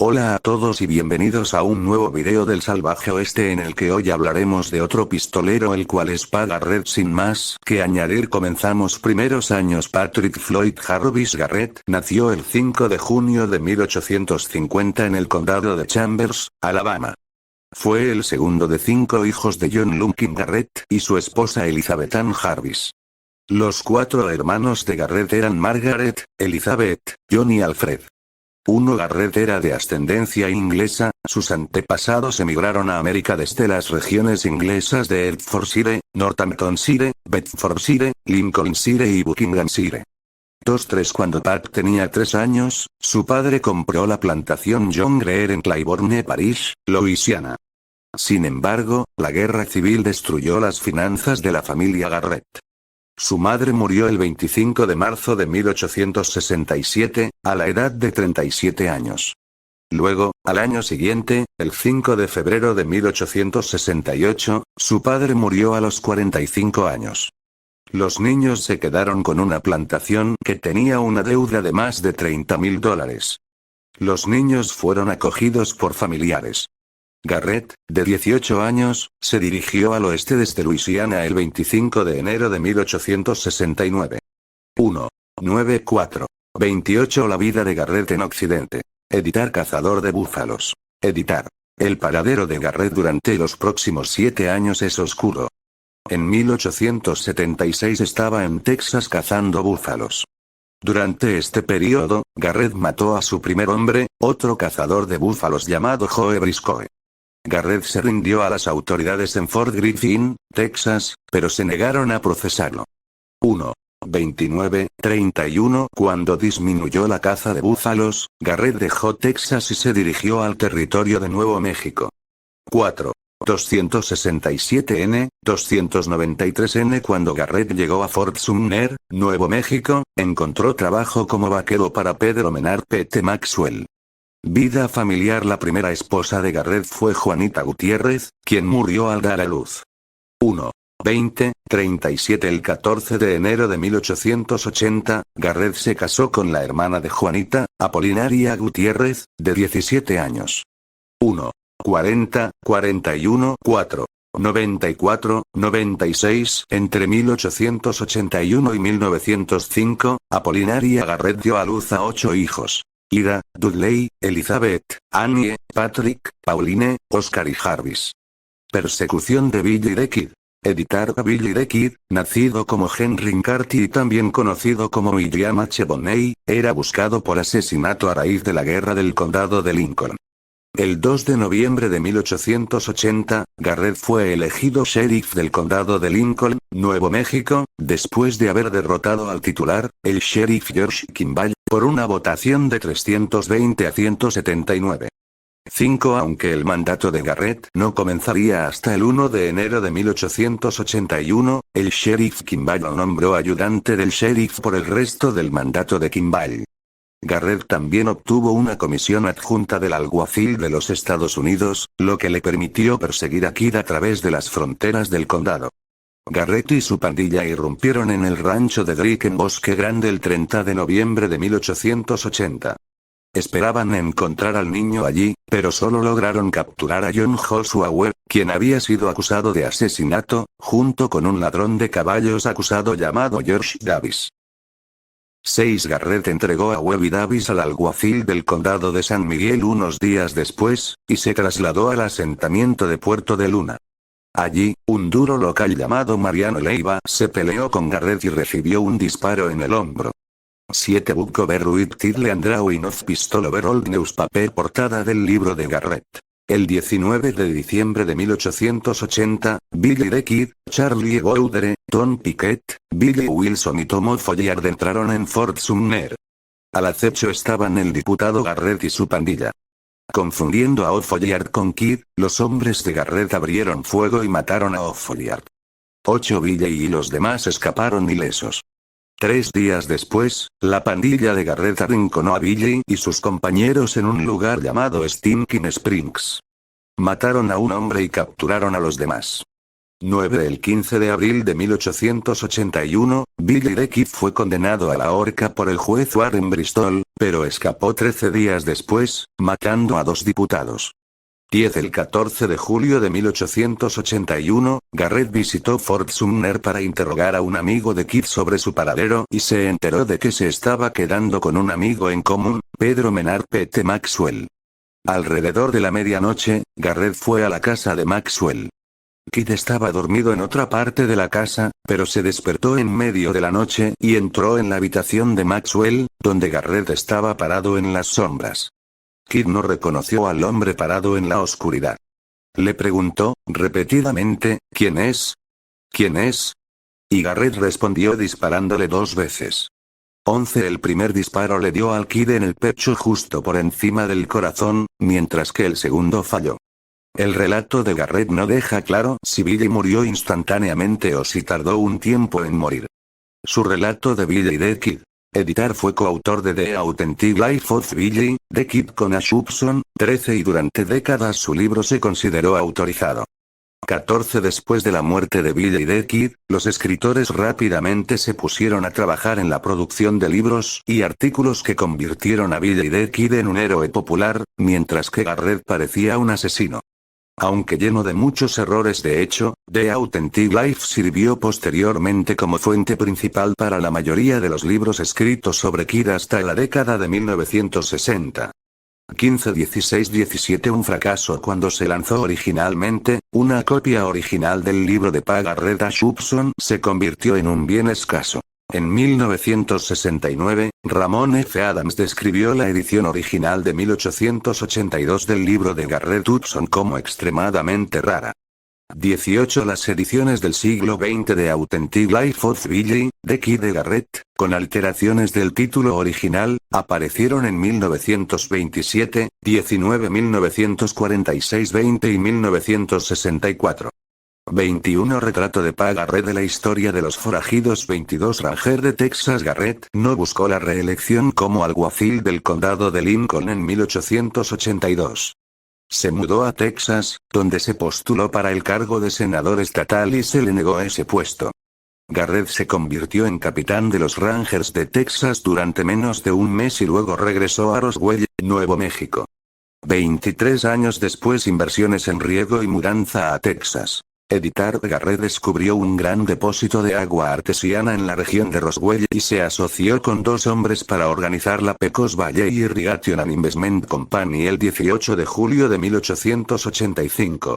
Hola a todos y bienvenidos a un nuevo video del Salvaje Oeste en el que hoy hablaremos de otro pistolero el cual es Pa Garrett. Sin más que añadir, comenzamos. Primeros años. Patrick Floyd Jarvis Garrett nació el 5 de junio de 1850 en el condado de Chambers, Alabama. Fue el segundo de 5 hijos de John Lumpkin Garrett y su esposa Elizabeth Ann Jarvis. Los 4 hermanos de Garrett eran Margaret, Elizabeth, John y Alfred. Garrett era de ascendencia inglesa, sus antepasados emigraron a América desde las regiones inglesas de Hertfordshire, Northamptonshire, Bedfordshire, Lincolnshire y Buckinghamshire. Cuando Pat tenía 3 años, su padre compró la plantación John Greer en Claiborne Parish, Louisiana. Sin embargo, la guerra civil destruyó las finanzas de la familia Garrett. Su madre murió el 25 de marzo de 1867, a la edad de 37 años. Luego, al año siguiente, el 5 de febrero de 1868, su padre murió a los 45 años. Los niños se quedaron con una plantación que tenía una deuda de más de $30,000. Los niños fueron acogidos por familiares. Garrett, de 18 años, se dirigió al oeste desde Luisiana el 25 de enero de 1869. 1.94.28 La vida de Garrett en Occidente. Editar Cazador de búfalos. Editar. El paradero de Garrett durante los próximos 7 años es oscuro. En 1876 estaba en Texas cazando búfalos. Durante este periodo, Garrett mató a su primer hombre, otro cazador de búfalos llamado Joe Briscoe. Garrett se rindió a las autoridades en Fort Griffin, Texas, pero se negaron a procesarlo. 1.29.31 Cuando disminuyó la caza de búfalos, Garrett dejó Texas y se dirigió al territorio de Nuevo México. 4.267N, 293N Cuando Garrett llegó a Fort Sumner, Nuevo México, encontró trabajo como vaquero para Pedro Menard P.T. Maxwell. Vida familiar. La primera esposa de Garrett fue Juanita Gutiérrez, quien murió al dar a luz. 1.20.37 El 14 de enero de 1880, Garrett se casó con la hermana de Juanita, Apolinaria Gutiérrez, de 17 años. 1.40.41.4.94.96 Entre 1881 y 1905, Apolinaria Garrett dio a luz a 8 hijos. Ida, Dudley, Elizabeth, Annie, Patrick, Pauline, Oscar y Jarvis. Persecución de Billy the Kid. Editar a Billy the Kid, nacido como Henry McCarthy y también conocido como William H. Bonney, era buscado por asesinato a raíz de la guerra del condado de Lincoln. El 2 de noviembre de 1880, Garrett fue elegido sheriff del condado de Lincoln, Nuevo México, después de haber derrotado al titular, el sheriff George Kimball, por una votación de 320 a 179. Aunque el mandato de Garrett no comenzaría hasta el 1 de enero de 1881, el sheriff Kimball lo nombró ayudante del sheriff por el resto del mandato de Kimball. Garrett también obtuvo una comisión adjunta del alguacil de los Estados Unidos, lo que le permitió perseguir a Kid a través de las fronteras del condado. Garrett y su pandilla irrumpieron en el rancho de Drake en Bosque Grande el 30 de noviembre de 1880. Esperaban encontrar al niño allí, pero solo lograron capturar a John Joshua Webb, quien había sido acusado de asesinato, junto con un ladrón de caballos acusado llamado George Davis. Garrett entregó a Webb y Davis al alguacil del condado de San Miguel unos días después, y se trasladó al asentamiento de Puerto de Luna. Allí, un duro local llamado Mariano Leiva se peleó con Garrett y recibió un disparo en el hombro. Book Overweight Title and Drawing of Pistol Over Old Newspaper Portada del libro de Garrett. El 19 de diciembre de 1880, Billy the Kid, Charlie Goudre, Tom Pickett, Billy Wilson y Tom Folliard entraron en Fort Sumner. Al acecho estaban el diputado Garrett y su pandilla. Confundiendo a Folliard con Kid, los hombres de Garrett abrieron fuego y mataron a Folliard. Billy y los demás escaparon ilesos. 3 días después, la pandilla de Garrett arrinconó a Billy y sus compañeros en un lugar llamado Stinking Springs. Mataron a un hombre y capturaron a los demás. 9. El 15 de abril de 1881, Billy the Kid fue condenado a la horca por el juez Warren Bristol, pero escapó 13 días después, matando a 2 diputados. 10. El 14 de julio de 1881, Garrett visitó Fort Sumner para interrogar a un amigo de Kid sobre su paradero y se enteró de que se estaba quedando con un amigo en común, Pedro Menard P.T. Maxwell. Alrededor de la medianoche, Garrett fue a la casa de Maxwell. Kid estaba dormido en otra parte de la casa, pero se despertó en medio de la noche y entró en la habitación de Maxwell, donde Garrett estaba parado en las sombras. Kid no reconoció al hombre parado en la oscuridad. Le preguntó, repetidamente, ¿quién es? ¿Quién es? Y Garrett respondió disparándole 2 veces. 11. El primer disparo le dio al Kid en el pecho justo por encima del corazón, mientras que el segundo falló. El relato de Garrett no deja claro si Billy murió instantáneamente o si tardó un tiempo en morir. Su relato de Billy the Kid. Editar fue coautor de The Authentic Life of Billy the Kid con Ash Hudson, 13 y durante décadas su libro se consideró autorizado. 14. Después de la muerte de Billy the Kid, los escritores rápidamente se pusieron a trabajar en la producción de libros y artículos que convirtieron a Billy the Kid en un héroe popular, mientras que Garrett parecía un asesino. Aunque lleno de muchos errores de hecho, The Authentic Life sirvió posteriormente como fuente principal para la mayoría de los libros escritos sobre Kid hasta la década de 1960. 15, 16, 17 Un fracaso cuando se lanzó originalmente, una copia original del libro de P. Garrett Ash Hudson se convirtió en un bien escaso. En 1969, Ramon F. Adams describió la edición original de 1882 del libro de Garrett Hudson como extremadamente rara. 18. Las ediciones del siglo XX de Authentic Life of Billy the Kid de Garrett, con alteraciones del título original, aparecieron en 1927, 19, 1946, 20 y 1964. 21. Retrato de P. Garrett de la historia de los forajidos. 22. Ranger de Texas. Garrett no buscó la reelección como alguacil del condado de Lincoln en 1882. Se mudó a Texas, donde se postuló para el cargo de senador estatal y se le negó ese puesto. Garrett se convirtió en capitán de los Rangers de Texas durante menos de un mes y luego regresó a Roswell, Nuevo México. 23 años después inversiones en riego y mudanza a Texas. Editar Garrett descubrió un gran depósito de agua artesiana en la región de Roswell y se asoció con 2 hombres para organizar la Pecos Valley Irrigation and Investment Company el 18 de julio de 1885.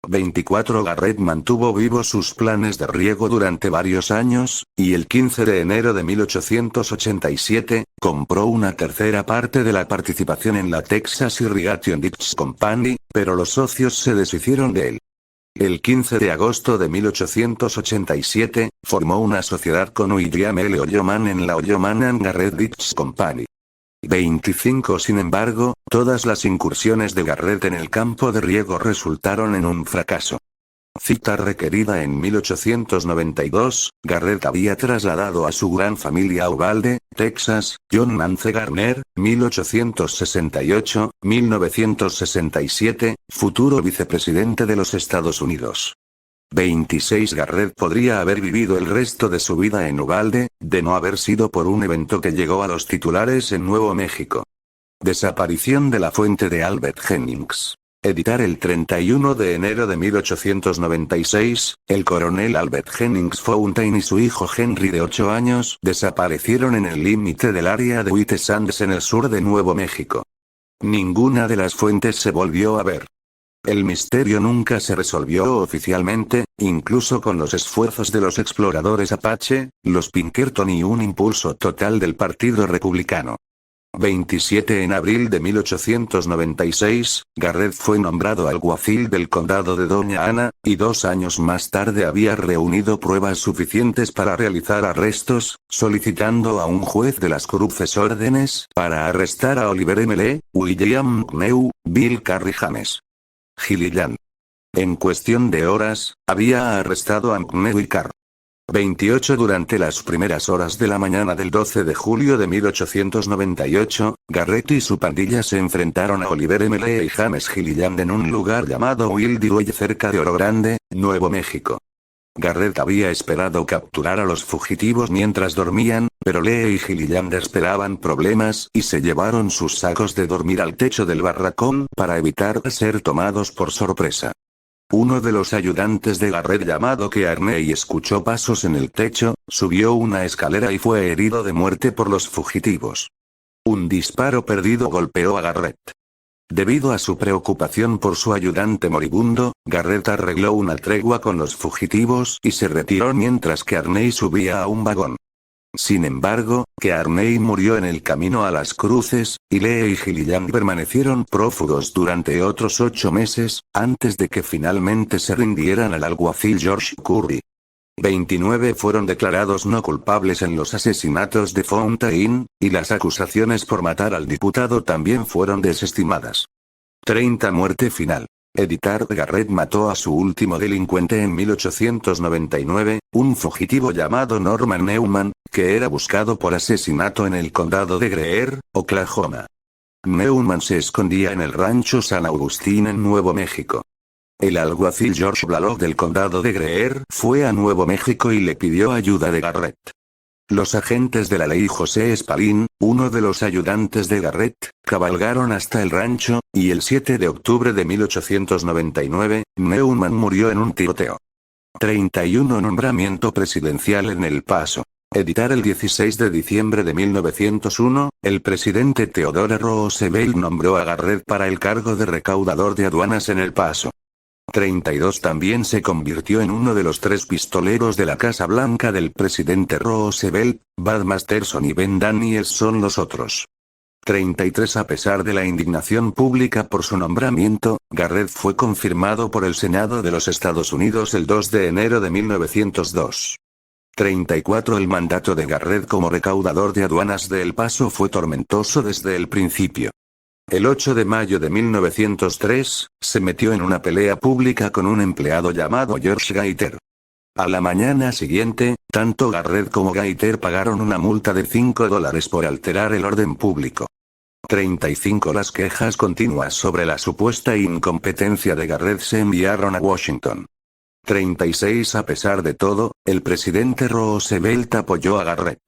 24. Garrett mantuvo vivos sus planes de riego durante varios años, y el 15 de enero de 1887, compró una tercera parte de la participación en la Texas Irrigation Ditch Company, pero los socios se deshicieron de él. El 15 de agosto de 1887, formó una sociedad con William L. Olloman en la Olloman and Garrett Ditch Company. 25. Sin embargo, todas las incursiones de Garrett en el campo de riego resultaron en un fracaso. Cita requerida en 1892, Garrett había trasladado a su gran familia a Uvalde, Texas. John Nance Garner, 1868-1967, futuro vicepresidente de los Estados Unidos. 26. Garrett podría haber vivido el resto de su vida en Uvalde, de no haber sido por un evento que llegó a los titulares en Nuevo México. Desaparición de la fuente de Albert Jennings. Editar el 31 de enero de 1896, el coronel Albert Jennings Fountain y su hijo Henry de 8 años desaparecieron en el límite del área de White Sands en el sur de Nuevo México. Ninguna de las fuentes se volvió a ver. El misterio nunca se resolvió oficialmente, incluso con los esfuerzos de los exploradores Apache, los Pinkerton y un impulso total del Partido Republicano. 27. En abril de 1896, Garrett fue nombrado alguacil del condado de Doña Ana, y 2 años más tarde había reunido pruebas suficientes para realizar arrestos, solicitando a un juez de las Cruces órdenes para arrestar a Oliver M. Lee, William McNew, Bill Carey James Gilliland. En cuestión de horas, había arrestado a McNew y Carr. 28 Durante las primeras horas de la mañana del 12 de julio de 1898, Garrett y su pandilla se enfrentaron a Oliver M. Lee y James Gilliland en un lugar llamado Wildy cerca de Oro Grande, Nuevo México. Garrett había esperado capturar a los fugitivos mientras dormían, pero Lee y Gilliland esperaban problemas y se llevaron sus sacos de dormir al techo del barracón para evitar ser tomados por sorpresa. Uno de los ayudantes de Garrett llamado Kearney escuchó pasos en el techo, subió una escalera y fue herido de muerte por los fugitivos. Un disparo perdido golpeó a Garrett. Debido a su preocupación por su ayudante moribundo, Garrett arregló una tregua con los fugitivos y se retiró mientras Kearney subía a un vagón. Sin embargo, Kearney murió en el camino a las cruces, y Lee y Gilliland permanecieron prófugos durante otros 8 meses, antes de que finalmente se rindieran al alguacil George Curry. 29 fueron declarados no culpables en los asesinatos de Fontaine, y las acusaciones por matar al diputado también fueron desestimadas. 30 Muerte final. Editar Garrett mató a su último delincuente en 1899, un fugitivo llamado Norman Neumann, que era buscado por asesinato en el condado de Greer, Oklahoma. Neumann se escondía en el rancho San Agustín en Nuevo México. El alguacil George Blalock del condado de Greer fue a Nuevo México y le pidió ayuda de Garrett. Los agentes de la ley José Spalin, uno de los ayudantes de Garrett, cabalgaron hasta el rancho, y el 7 de octubre de 1899, Neumann murió en un tiroteo. 31 Nombramiento presidencial en El Paso. Editar el 16 de diciembre de 1901, el presidente Theodore Roosevelt nombró a Garrett para el cargo de recaudador de aduanas en El Paso. 32 También se convirtió en uno de los 3 pistoleros de la Casa Blanca del presidente Roosevelt. Bud Masterson y Ben Daniels son los otros. 33 A pesar de la indignación pública por su nombramiento, Garrett fue confirmado por el Senado de los Estados Unidos el 2 de enero de 1902. 34 El mandato de Garrett como recaudador de aduanas de El Paso fue tormentoso desde el principio. El 8 de mayo de 1903, se metió en una pelea pública con un empleado llamado George Gaiter. A la mañana siguiente, tanto Garrett como Gaiter pagaron una multa de $5 por alterar el orden público. 35 Las quejas continuas sobre la supuesta incompetencia de Garrett se enviaron a Washington. 36 A pesar de todo, el presidente Roosevelt apoyó a Garrett.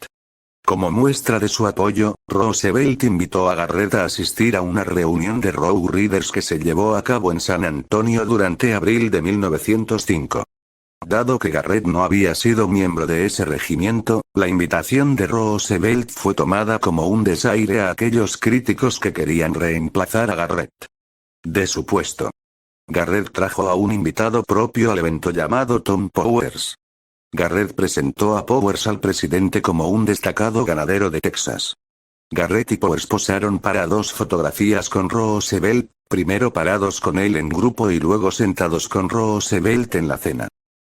Como muestra de su apoyo, Roosevelt invitó a Garrett a asistir a una reunión de Rough Riders que se llevó a cabo en San Antonio durante abril de 1905. Dado que Garrett no había sido miembro de ese regimiento, la invitación de Roosevelt fue tomada como un desaire a aquellos críticos que querían reemplazar a Garrett. De su puesto. Garrett trajo a un invitado propio al evento llamado Tom Powers. Garrett presentó a Powers al presidente como un destacado ganadero de Texas. Garrett y Powers posaron para 2 fotografías con Roosevelt, primero parados con él en grupo y luego sentados con Roosevelt en la cena.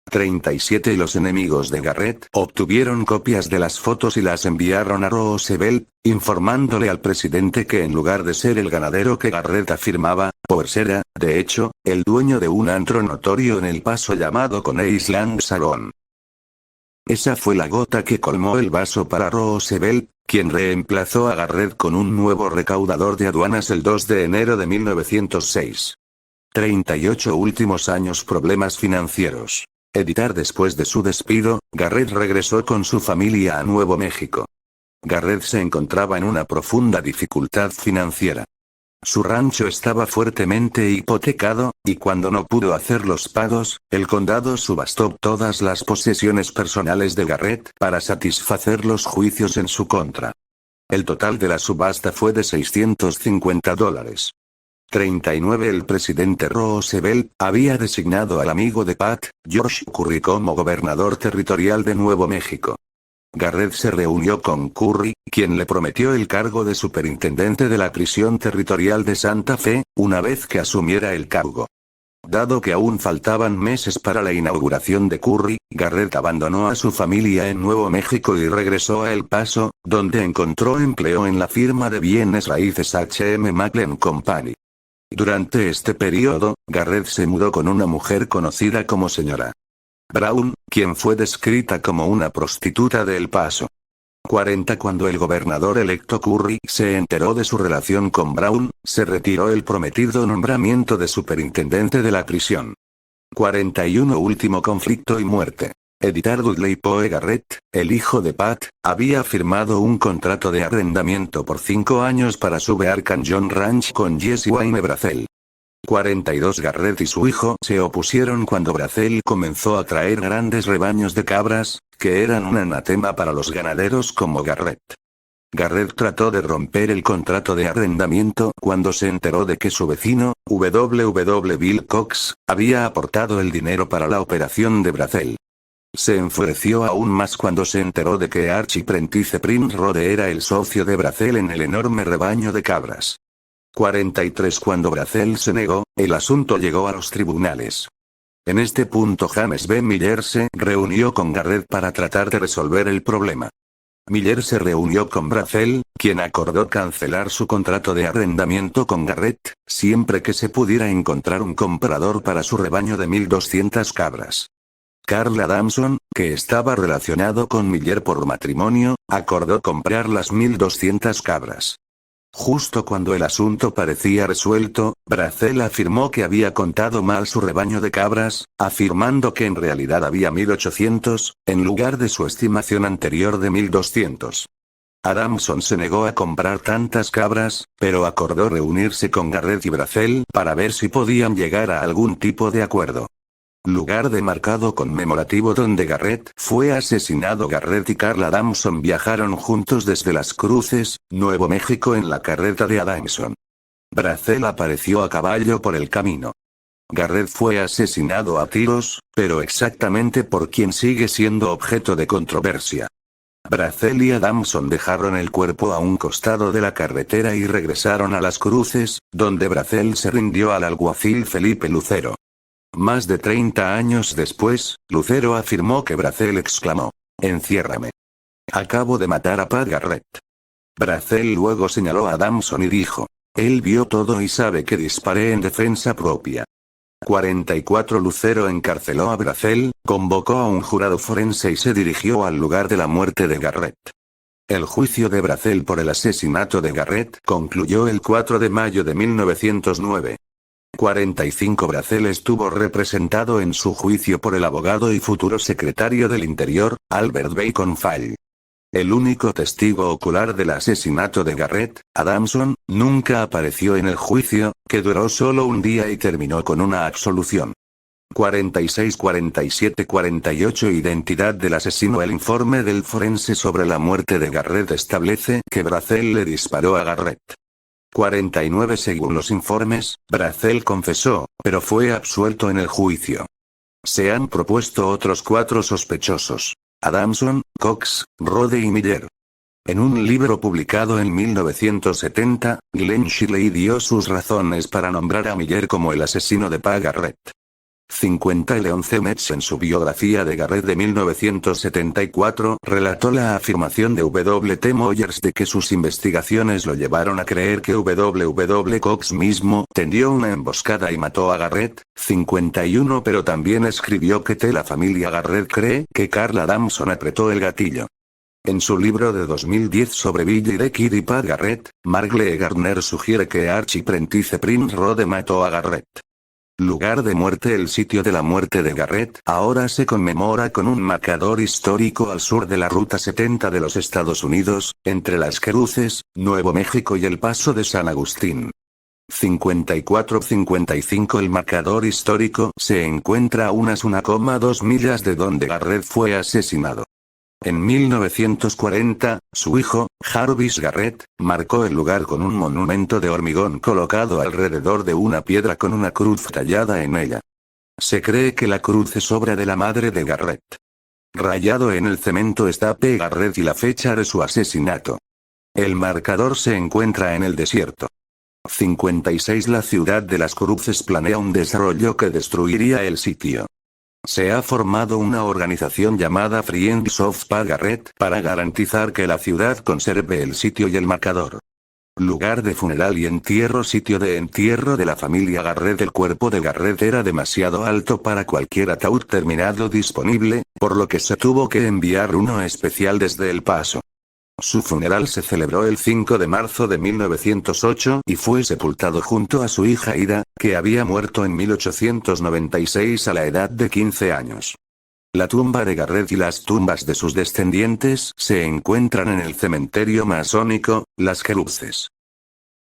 37 Los enemigos de Garrett obtuvieron copias de las fotos y las enviaron a Roosevelt, informándole al presidente que en lugar de ser el ganadero que Garrett afirmaba, Powers era, de hecho, el dueño de un antro notorio en El Paso llamado Coney Island Salon. Esa fue la gota que colmó el vaso para Roosevelt, quien reemplazó a Garrett con un nuevo recaudador de aduanas el 2 de enero de 1906. 38 Últimos años Problemas financieros. Editar Después de su despido, Garrett regresó con su familia a Nuevo México. Garrett se encontraba en una profunda dificultad financiera. Su rancho estaba fuertemente hipotecado, y cuando no pudo hacer los pagos, el condado subastó todas las posesiones personales de Garrett para satisfacer los juicios en su contra. El total de la subasta fue de $650. 39 El presidente Roosevelt había designado al amigo de Pat, George Curry como gobernador territorial de Nuevo México. Garrett se reunió con Curry, quien le prometió el cargo de superintendente de la prisión territorial de Santa Fe, una vez que asumiera el cargo. Dado que aún faltaban meses para la inauguración de Curry, Garrett abandonó a su familia en Nuevo México y regresó a El Paso, donde encontró empleo en la firma de bienes raíces H.M. Maclen Company. Durante este periodo, Garrett se mudó con una mujer conocida como Sra. Brown, quien fue descrita como una prostituta de El Paso. 40 Cuando el gobernador electo Curry se enteró de su relación con Brown, se retiró el prometido nombramiento de superintendente de la prisión. 41 Último conflicto y muerte. Editor Dudley Poe Garrett, el hijo de Pat, había firmado un contrato de arrendamiento por 5 años para su Bear Canyon Ranch con Jesse Wayne Brazel. 42 Garrett y su hijo se opusieron cuando Brazel comenzó a traer grandes rebaños de cabras, que eran un anatema para los ganaderos como Garrett. Garrett trató de romper el contrato de arrendamiento cuando se enteró de que su vecino, W. Bill Cox, había aportado el dinero para la operación de Brazel. Se enfureció aún más cuando se enteró de que Archie Prentice Prince Rode era el socio de Brazel en el enorme rebaño de cabras. 43 Cuando Brazel se negó, el asunto llegó a los tribunales. En este punto James B. Miller se reunió con Garrett para tratar de resolver el problema. Miller se reunió con Brazel, quien acordó cancelar su contrato de arrendamiento con Garrett, siempre que se pudiera encontrar un comprador para su rebaño de 1200 cabras. Carl Adamson, que estaba relacionado con Miller por matrimonio, acordó comprar las 1200 cabras. Justo cuando el asunto parecía resuelto, Brazel afirmó que había contado mal su rebaño de cabras, afirmando que en realidad había 1800, en lugar de su estimación anterior de 1200. Adamson se negó a comprar tantas cabras, pero acordó reunirse con Garrett y Brazel para ver si podían llegar a algún tipo de acuerdo. Lugar de marcado conmemorativo donde Garrett fue asesinado. Garrett y Carl Adamson viajaron juntos desde Las Cruces, Nuevo México en la carreta de Adamson. Brazel apareció a caballo por el camino. Garrett fue asesinado a tiros, pero exactamente por quien sigue siendo objeto de controversia. Brazel y Adamson dejaron el cuerpo a un costado de la carretera y regresaron a Las Cruces, donde Brazel se rindió al alguacil Felipe Lucero. Más de 30 años después, Lucero afirmó que Brazel exclamó: «Enciérrame. Acabo de matar a Pat Garrett». Brazel luego señaló a Adamson y dijo: «Él vio todo y sabe que disparé en defensa propia». 44 Lucero encarceló a Brazel, convocó a un jurado forense y se dirigió al lugar de la muerte de Garrett. El juicio de Brazel por el asesinato de Garrett concluyó el 4 de mayo de 1909. 45 Brazel estuvo representado en su juicio por el abogado y futuro secretario del Interior, Albert Bacon Fall. El único testigo ocular del asesinato de Garrett, Adamson, nunca apareció en el juicio, que duró solo un día y terminó con una absolución. 46 47 48 Identidad del asesino. El informe del forense sobre la muerte de Garrett establece que Brazel le disparó a Garrett. 49 Según los informes, Brazel confesó, pero fue absuelto en el juicio. Se han propuesto otros 4 sospechosos: Adamson, Cox, Rode y Miller. En un libro publicado en 1970, Glenn Shirley dio sus razones para nombrar a Miller como el asesino de Pat Garrett. 50 Leonce Metz en su biografía de Garrett de 1974 relató la afirmación de W. T. Moyers de que sus investigaciones lo llevaron a creer que W. Cox mismo tendió una emboscada y mató a Garrett. 51 Pero también escribió que la familia Garrett cree que Carl Adamson apretó el gatillo. En su libro de 2010 sobre Billy the Kid y Pat Garrett, Margle Gardner sugiere que Archie Prentice Prince Rode mató a Garrett. Lugar de muerte. El sitio de la muerte de Garrett ahora se conmemora con un marcador histórico al sur de la Ruta 70 de los Estados Unidos, entre Las Cruces, Nuevo México y El Paso de San Agustín. 54-55 El marcador histórico se encuentra a unas 1,2 millas de donde Garrett fue asesinado. En 1940, su hijo, Jarvis Garrett, marcó el lugar con un monumento de hormigón colocado alrededor de una piedra con una cruz tallada en ella. Se cree que la cruz es obra de la madre de Garrett. Rayado en el cemento está P. Garrett y la fecha de su asesinato. El marcador se encuentra en el desierto. 56 La ciudad de Las Cruces planea un desarrollo que destruiría el sitio. Se ha formado una organización llamada Friends of Pat Garrett para garantizar que la ciudad conserve el sitio y el marcador. Lugar de funeral y entierro. Sitio de entierro de la familia Garrett. El cuerpo de Garrett era demasiado alto para cualquier ataúd terminado disponible, por lo que se tuvo que enviar uno especial desde El Paso. Su funeral se celebró el 5 de marzo de 1908 y fue sepultado junto a su hija Ida, que había muerto en 1896 a la edad de 15 años. La tumba de Garrett y las tumbas de sus descendientes se encuentran en el cementerio masónico, Las Cruces.